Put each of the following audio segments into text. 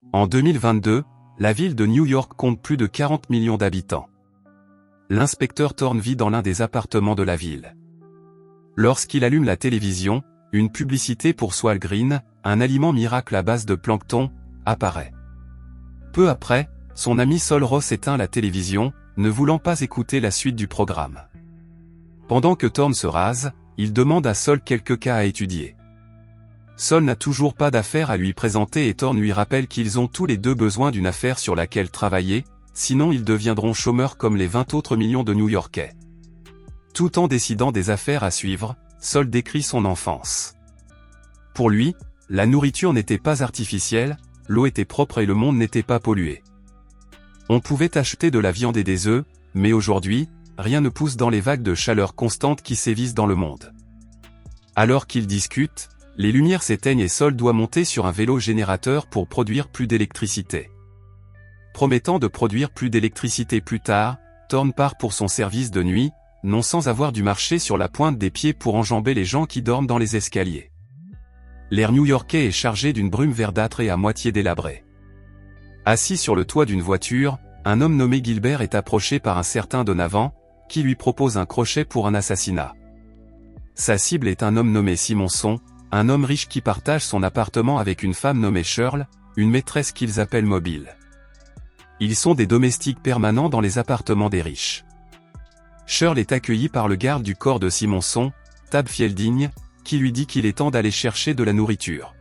En 2022, la ville de New York compte plus de 40 millions d'habitants. L'inspecteur Thorne vit dans l'un des appartements de la ville. Lorsqu'il allume la télévision, une publicité pour Swal Green, un aliment miracle à base de plancton, apparaît. Peu après, son ami Sol Ross éteint la télévision, ne voulant pas écouter la suite du programme. Pendant que Thorne se rase, il demande à Sol quelques cas à étudier. Sol n'a toujours pas d'affaire à lui présenter et Thorne lui rappelle qu'ils ont tous les deux besoin d'une affaire sur laquelle travailler, sinon ils deviendront chômeurs comme les 20 autres millions de New-Yorkais. Tout en décidant des affaires à suivre, Sol décrit son enfance. Pour lui, la nourriture n'était pas artificielle, l'eau était propre et le monde n'était pas pollué. On pouvait acheter de la viande et des œufs, mais aujourd'hui, rien ne pousse dans les vagues de chaleur constantes qui sévissent dans le monde. Alors qu'ils discutent, les lumières s'éteignent et Sol doit monter sur un vélo générateur pour produire plus d'électricité. Promettant de produire plus d'électricité plus tard, Thorne part pour son service de nuit, non sans avoir dû marcher sur la pointe des pieds pour enjamber les gens qui dorment dans les escaliers. L'air new-yorkais est chargé d'une brume verdâtre et à moitié délabrée. Assis sur le toit d'une voiture, un homme nommé Gilbert est approché par un certain Donovan, qui lui propose un crochet pour un assassinat. Sa cible est un homme nommé Simonson, un homme riche qui partage son appartement avec une femme nommée Shirl, une maîtresse qu'ils appellent Mobile. Ils sont des domestiques permanents dans les appartements des riches. Shirl est accueillie par le garde du corps de Simonson, Tab Fielding, qui lui dit qu'il est temps d'aller chercher de la nourriture.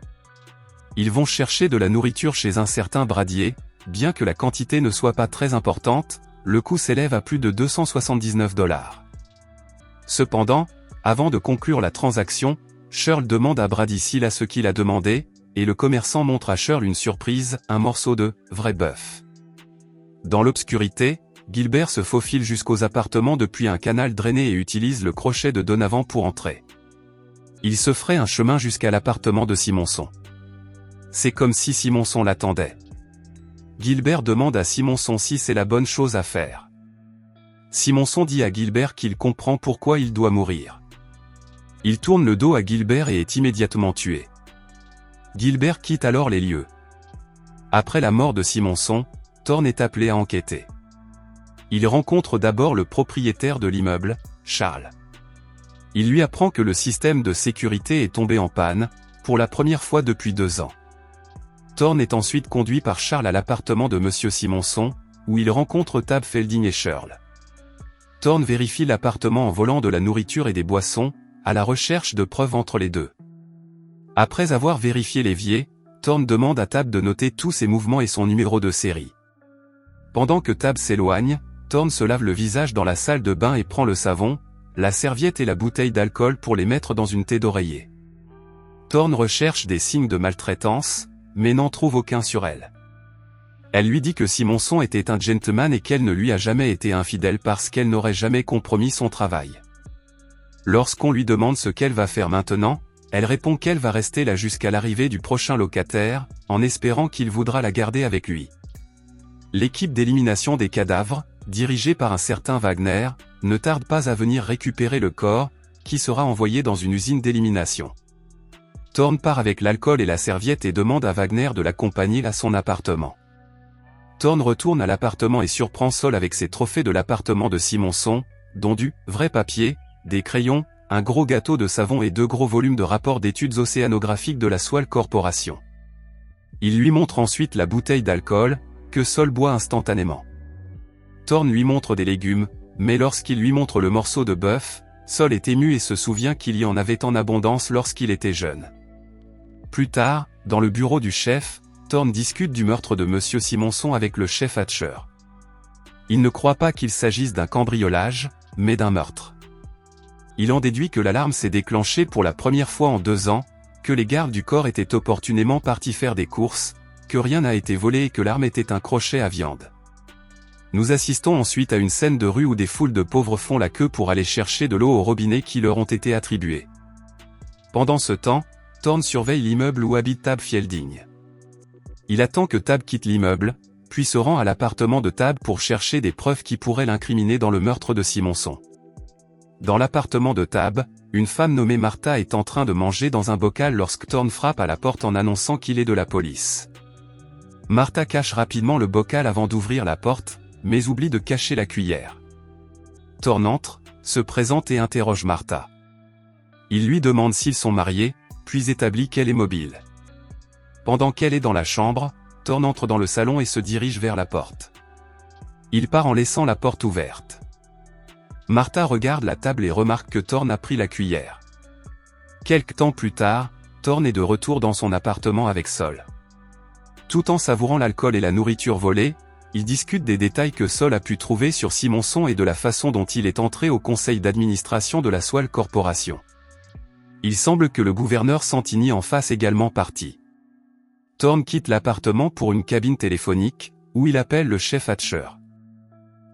Ils vont chercher de la nourriture chez un certain Bradier, bien que la quantité ne soit pas très importante, le coût s'élève à plus de $279. Cependant, avant de conclure la transaction, Shirl demande à Brady s'il a ce qu'il a demandé, et le commerçant montre à Shirl une surprise, un morceau de « vrai bœuf ». Dans l'obscurité, Gilbert se faufile jusqu'aux appartements depuis un canal drainé et utilise le crochet de Donovan pour entrer. Il se ferait un chemin jusqu'à l'appartement de Simonson. C'est comme si Simonson l'attendait. Gilbert demande à Simonson si c'est la bonne chose à faire. Simonson dit à Gilbert qu'il comprend pourquoi il doit mourir. Il tourne le dos à Gilbert et est immédiatement tué. Gilbert quitte alors les lieux. Après la mort de Simonson, Thorne est appelé à enquêter. Il rencontre d'abord le propriétaire de l'immeuble, Charles. Il lui apprend que le système de sécurité est tombé en panne, pour la première fois depuis 2 ans. Thorne est ensuite conduit par Charles à l'appartement de Monsieur Simonson, où il rencontre Tab Fielding et Shirl. Thorne vérifie l'appartement en volant de la nourriture et des boissons, à la recherche de preuves entre les deux. Après avoir vérifié l'évier, Thorne demande à Tab de noter tous ses mouvements et son numéro de série. Pendant que Tab s'éloigne, Thorne se lave le visage dans la salle de bain et prend le savon, la serviette et la bouteille d'alcool pour les mettre dans une thé d'oreiller. Thorne recherche des signes de maltraitance, mais n'en trouve aucun sur elle. Elle lui dit que Simonson était un gentleman et qu'elle ne lui a jamais été infidèle parce qu'elle n'aurait jamais compromis son travail. Lorsqu'on lui demande ce qu'elle va faire maintenant, elle répond qu'elle va rester là jusqu'à l'arrivée du prochain locataire, en espérant qu'il voudra la garder avec lui. L'équipe d'élimination des cadavres, dirigée par un certain Wagner, ne tarde pas à venir récupérer le corps, qui sera envoyé dans une usine d'élimination. Thorne part avec l'alcool et la serviette et demande à Wagner de l'accompagner à son appartement. Thorne retourne à l'appartement et surprend Sol avec ses trophées de l'appartement de Simonson, dont du « vrai papier », des crayons, un gros gâteau de savon et 2 gros volumes de rapports d'études océanographiques de la Swal Corporation. Il lui montre ensuite la bouteille d'alcool, que Sol boit instantanément. Thorne lui montre des légumes, mais lorsqu'il lui montre le morceau de bœuf, Sol est ému et se souvient qu'il y en avait en abondance lorsqu'il était jeune. Plus tard, dans le bureau du chef, Thorne discute du meurtre de Monsieur Simonson avec le chef Hatcher. Il ne croit pas qu'il s'agisse d'un cambriolage, mais d'un meurtre. Il en déduit que l'alarme s'est déclenchée pour la première fois en 2 ans, que les gardes du corps étaient opportunément partis faire des courses, que rien n'a été volé et que l'arme était un crochet à viande. Nous assistons ensuite à une scène de rue où des foules de pauvres font la queue pour aller chercher de l'eau au robinet qui leur ont été attribués. Pendant ce temps, Thorne surveille l'immeuble où habite Tab Fielding. Il attend que Tab quitte l'immeuble, puis se rend à l'appartement de Tab pour chercher des preuves qui pourraient l'incriminer dans le meurtre de Simonson. Dans l'appartement de Tab, une femme nommée Martha est en train de manger dans un bocal lorsque Thorne frappe à la porte en annonçant qu'il est de la police. Martha cache rapidement le bocal avant d'ouvrir la porte, mais oublie de cacher la cuillère. Thorne entre, se présente et interroge Martha. Il lui demande s'ils sont mariés, puis établit qu'elle est mobile. Pendant qu'elle est dans la chambre, Thorne entre dans le salon et se dirige vers la porte. Il part en laissant la porte ouverte. Martha regarde la table et remarque que Thorne a pris la cuillère. Quelque temps plus tard, Thorne est de retour dans son appartement avec Sol. Tout en savourant l'alcool et la nourriture volée, ils discutent des détails que Sol a pu trouver sur Simonson et de la façon dont il est entré au conseil d'administration de la Swale Corporation. Il semble que le gouverneur Santini en fasse également partie. Thorne quitte l'appartement pour une cabine téléphonique, où il appelle le chef Hatcher.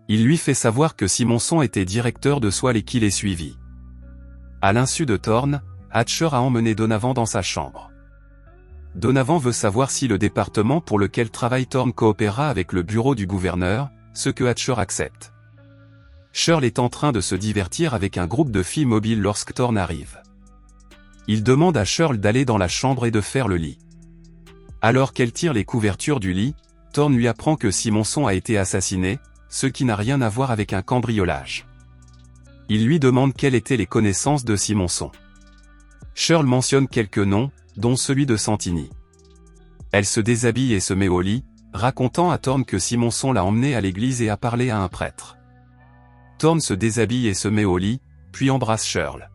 Il lui fait savoir que Simonson était directeur de Swale et qu'il est suivi. À l'insu de Thorne, Hatcher a emmené Donovan dans sa chambre. Donovan veut savoir si le département pour lequel travaille Thorne coopérera avec le bureau du gouverneur, ce que Hatcher accepte. Shirley est en train de se divertir avec un groupe de filles mobiles lorsque Thorne arrive. Il demande à Shirley d'aller dans la chambre et de faire le lit. Alors qu'elle tire les couvertures du lit, Thorne lui apprend que Simonson a été assassiné, ce qui n'a rien à voir avec un cambriolage. Il lui demande quelles étaient les connaissances de Simonson. Shirley mentionne quelques noms, dont celui de Santini. Elle se déshabille et se met au lit, racontant à Thorne que Simonson l'a emmené à l'église et a parlé à un prêtre. Thorne se déshabille et se met au lit, puis embrasse Shirley.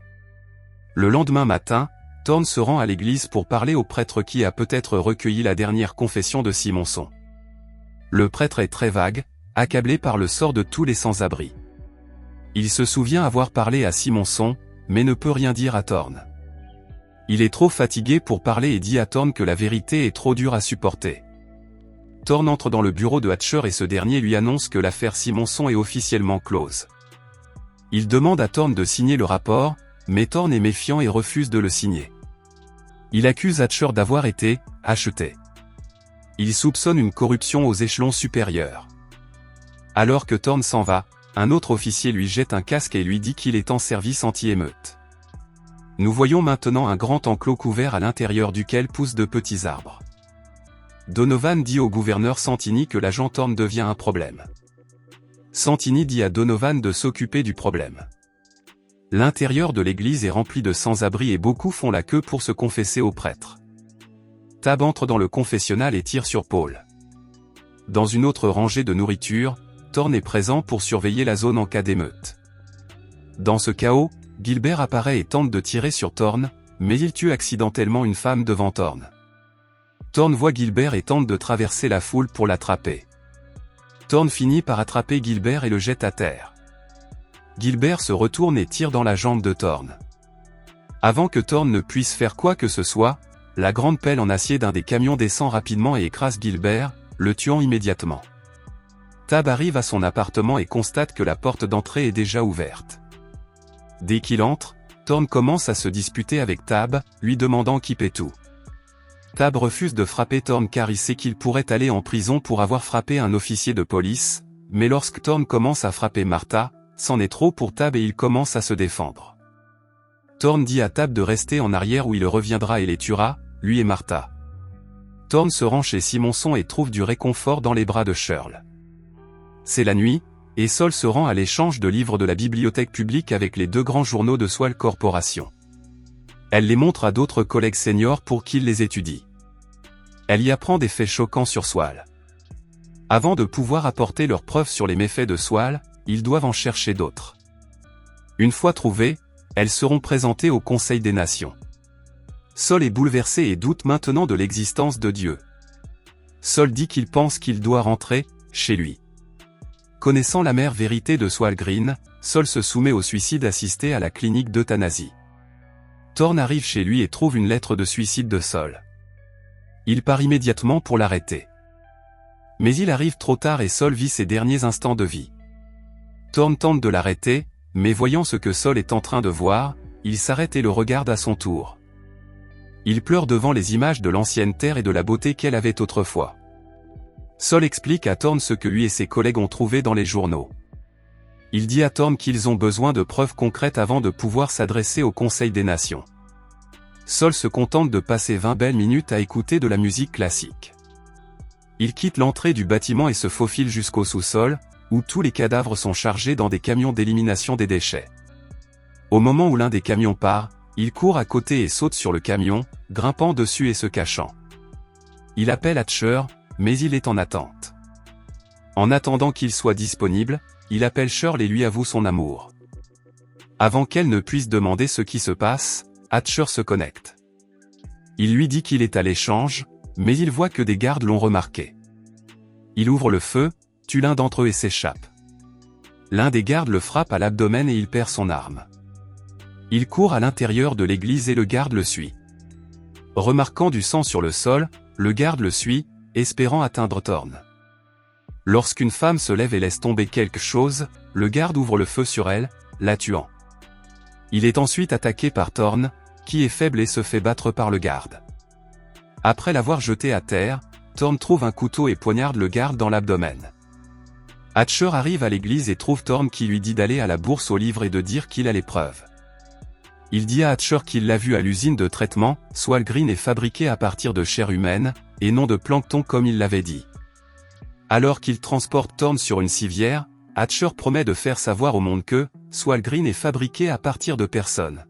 Le lendemain matin, Thorne se rend à l'église pour parler au prêtre qui a peut-être recueilli la dernière confession de Simonson. Le prêtre est très vague, accablé par le sort de tous les sans-abri. Il se souvient avoir parlé à Simonson, mais ne peut rien dire à Thorne. Il est trop fatigué pour parler et dit à Thorne que la vérité est trop dure à supporter. Thorne entre dans le bureau de Hatcher et ce dernier lui annonce que l'affaire Simonson est officiellement close. Il demande à Thorne de signer le rapport, mais Thorne est méfiant et refuse de le signer. Il accuse Hatcher d'avoir été acheté. Il soupçonne une corruption aux échelons supérieurs. Alors que Thorne s'en va, un autre officier lui jette un casque et lui dit qu'il est en service anti-émeute. Nous voyons maintenant un grand enclos couvert à l'intérieur duquel poussent de petits arbres. Donovan dit au gouverneur Santini que l'agent Thorne devient un problème. Santini dit à Donovan de s'occuper du problème. L'intérieur de l'église est rempli de sans-abri et beaucoup font la queue pour se confesser au prêtre. Tab entre dans le confessionnal et tire sur Paul. Dans une autre rangée de nourriture, Thorne est présent pour surveiller la zone en cas d'émeute. Dans ce chaos, Gilbert apparaît et tente de tirer sur Thorne, mais il tue accidentellement une femme devant Thorne. Thorne voit Gilbert et tente de traverser la foule pour l'attraper. Thorne finit par attraper Gilbert et le jette à terre. Gilbert se retourne et tire dans la jambe de Thorne. Avant que Thorne ne puisse faire quoi que ce soit, la grande pelle en acier d'un des camions descend rapidement et écrase Gilbert, le tuant immédiatement. Tab arrive à son appartement et constate que la porte d'entrée est déjà ouverte. Dès qu'il entre, Thorne commence à se disputer avec Tab, lui demandant qui paie tout. Tab refuse de frapper Thorne car il sait qu'il pourrait aller en prison pour avoir frappé un officier de police, mais lorsque Thorne commence à frapper Martha, c'en est trop pour Tab et il commence à se défendre. Thorne dit à Tab de rester en arrière où il reviendra et les tuera, lui et Martha. Thorne se rend chez Simonson et trouve du réconfort dans les bras de Shirley. C'est la nuit, et Sol se rend à l'échange de livres de la bibliothèque publique avec les deux grands journaux de Swale Corporation. Elle les montre à d'autres collègues seniors pour qu'ils les étudient. Elle y apprend des faits choquants sur Swale. Avant de pouvoir apporter leurs preuves sur les méfaits de Swale, ils doivent en chercher d'autres. Une fois trouvées, elles seront présentées au Conseil des Nations. Sol est bouleversé et doute maintenant de l'existence de Dieu. Sol dit qu'il pense qu'il doit rentrer chez lui. Connaissant l'amère vérité de Swale Green, Sol se soumet au suicide assisté à la clinique d'euthanasie. Thorne arrive chez lui et trouve une lettre de suicide de Sol. Il part immédiatement pour l'arrêter. Mais il arrive trop tard et Sol vit ses derniers instants de vie. Thorne tente de l'arrêter, mais voyant ce que Sol est en train de voir, il s'arrête et le regarde à son tour. Il pleure devant les images de l'ancienne terre et de la beauté qu'elle avait autrefois. Sol explique à Thorne ce que lui et ses collègues ont trouvé dans les journaux. Il dit à Thorne qu'ils ont besoin de preuves concrètes avant de pouvoir s'adresser au Conseil des Nations. Sol se contente de passer 20 belles minutes à écouter de la musique classique. Il quitte l'entrée du bâtiment et se faufile jusqu'au sous-sol, où tous les cadavres sont chargés dans des camions d'élimination des déchets. Au moment où l'un des camions part, il court à côté et saute sur le camion, grimpant dessus et se cachant. Il appelle Hatcher, mais il est en attente. En attendant qu'il soit disponible, il appelle Shirl et lui avoue son amour. Avant qu'elle ne puisse demander ce qui se passe, Hatcher se connecte. Il lui dit qu'il est à l'échange, mais il voit que des gardes l'ont remarqué. Il ouvre le feu, tue l'un d'entre eux et s'échappe. L'un des gardes le frappe à l'abdomen et il perd son arme. Il court à l'intérieur de l'église et le garde le suit. Remarquant du sang sur le sol, le garde le suit, espérant atteindre Thorn. Lorsqu'une femme se lève et laisse tomber quelque chose, le garde ouvre le feu sur elle, la tuant. Il est ensuite attaqué par Thorn, qui est faible et se fait battre par le garde. Après l'avoir jeté à terre, Thorn trouve un couteau et poignarde le garde dans l'abdomen. Hatcher arrive à l'église et trouve Thorn qui lui dit d'aller à la bourse aux livres et de dire qu'il a les preuves. Il dit à Hatcher qu'il l'a vu à l'usine de traitement, Swalgreen est fabriqué à partir de chair humaine, et non de plancton comme il l'avait dit. Alors qu'il transporte Thorn sur une civière, Hatcher promet de faire savoir au monde que Swalgreen est fabriqué à partir de personnes.